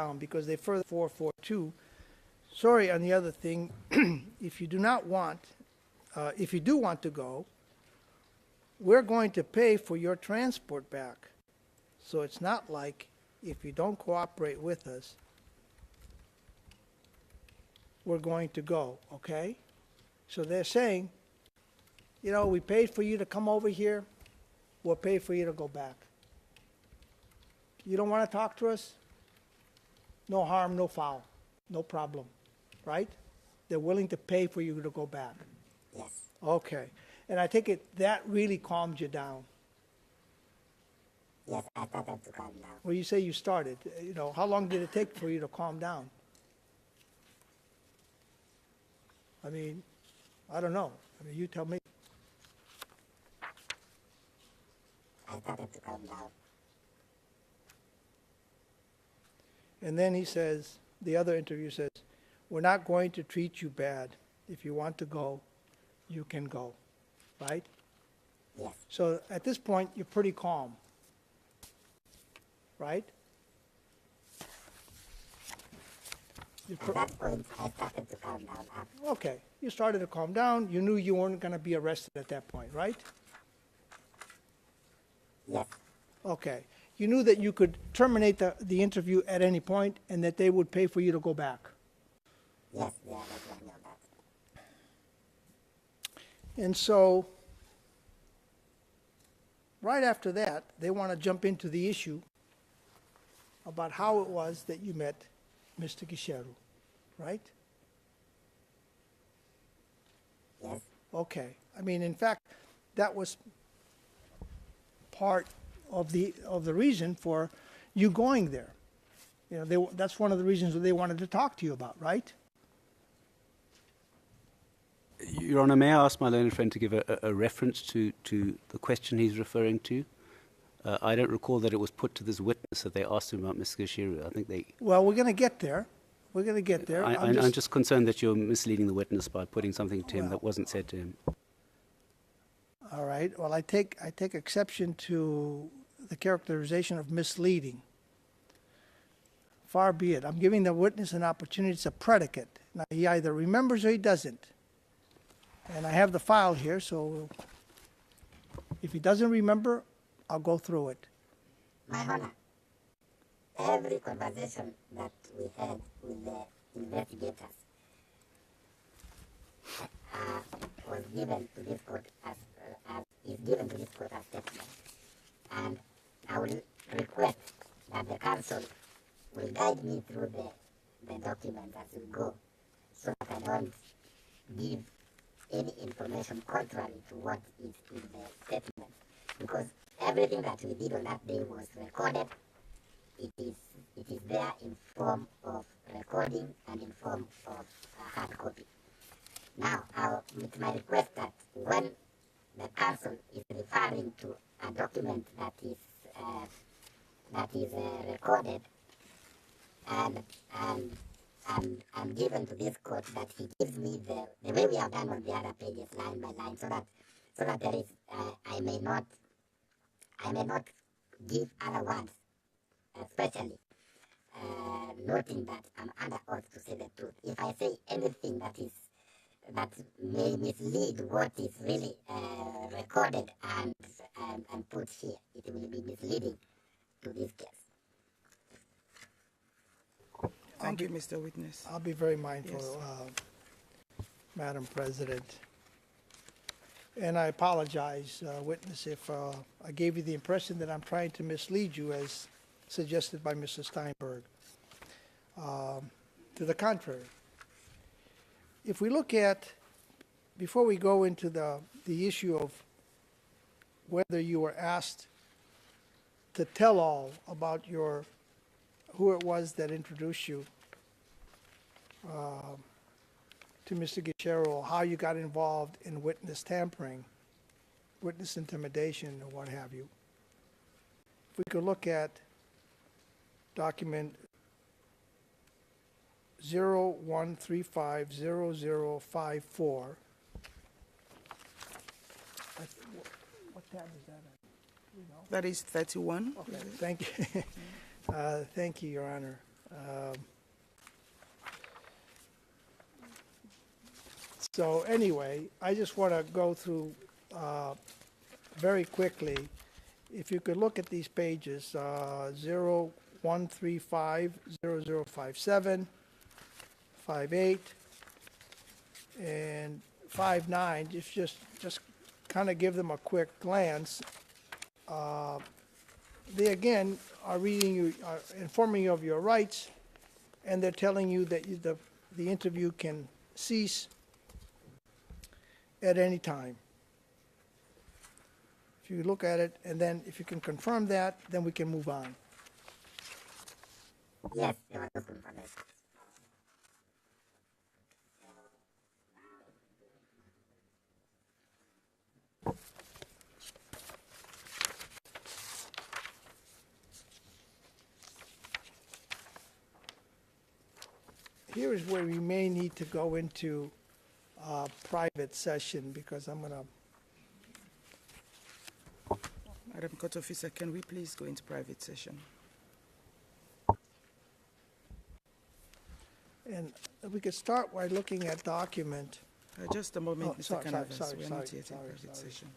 down because they further 442. Sorry, on the other thing, if you do not want, if you do want to go, we're going to pay for your transport back. So it's not like if you don't cooperate with us, we're going to go, okay? So they're saying, you know, we paid for you to come over here, we'll pay for you to go back. You don't want to talk to us? No harm, no foul, no problem, right? They're willing to pay for you to go back. Yes. Okay. And I take it that really calmed you down. Yes, I started to calm down. Well, you say you started. You know, how long did it take for you to calm down? I mean, I don't know. I mean, you tell me. I started to calm down. And then he says, the other interview says, we're not going to treat you bad. If you want to go, you can go, right? Yes. So at this point, you're pretty calm, right? At that point, I started to calm down. Okay, you started to calm down. You knew you weren't going to be arrested at that point, right? Yes. Okay. You knew that you could terminate the interview at any point and that they would pay for you to go back. Yes, yeah, that's what I know that. And so, right after that, they want to jump into the issue about how it was that you met Mr. Gicheru, right? Yes. Okay. I mean, in fact, that was part of the reason for you going there. You know, that's one of the reasons that they wanted to talk to you about, right? Your Honor, may I ask my learned friend to give a reference to the question he's referring to? I don't recall that it was put to this witness that they asked him about Mr. Gicheru. I think they... Well, we're going to get there. We're going to get there. I'm just concerned that you're misleading the witness by putting something to him that wasn't said to him. All right. Well, I take exception to the characterization of misleading. Far be it. I'm giving the witness an opportunity. It's a predicate. Now, he either remembers or he doesn't. And I have the file here, so if he doesn't remember, I'll go through it. My Honor, every conversation that we had with the investigators was given to this court as statement. And I will request that the counsel will guide me through the document as we go, so that I don't give any information contrary to what is in the statement. Because everything that we did on that day was recorded. It is there in form of recording and in form of hard copy. Now, it's my request that when the counsel is referring to a document that is recorded and given to this court, that he gives me the way we have done on the other pages, line by line, so that there is I may not give other words, especially noting that I'm under oath to say the truth. If I say anything that may mislead what is really recorded and put here, it will be misleading to this case. Thank you, Mr. Witness. I'll be very mindful, Yes. Madam President. And I apologize, witness, if I gave you the impression that I'm trying to mislead you as suggested by Mr. Steinberg. To the contrary. If we look at, before we go into the issue of whether you were asked to tell all about who it was that introduced you to Mr. Gicheru, how you got involved in witness tampering, witness intimidation, or what have you. If we could look at document 01350054. What tab is that at? You know? That is 31. Okay, thank you. Thank you, Your Honor. So anyway, I just want to go through very quickly. If you could look at these pages, 0135, 0057, 58, and 59, just kind of give them a quick glance. They again are reading you, are informing you of your rights, and they're telling you that the interview can cease at any time. If you look at it, and then if you can confirm that, then we can move on. Yes, they were looking for that. Here is where we may need to go into private session, because I'm going to, Madam Court Officer, can we please go into private session? and we could start by looking at document. Just a moment, Oh, Mr. sorry, Canavas. sorry, We're sorry, not yet in sorry, private sorry. session.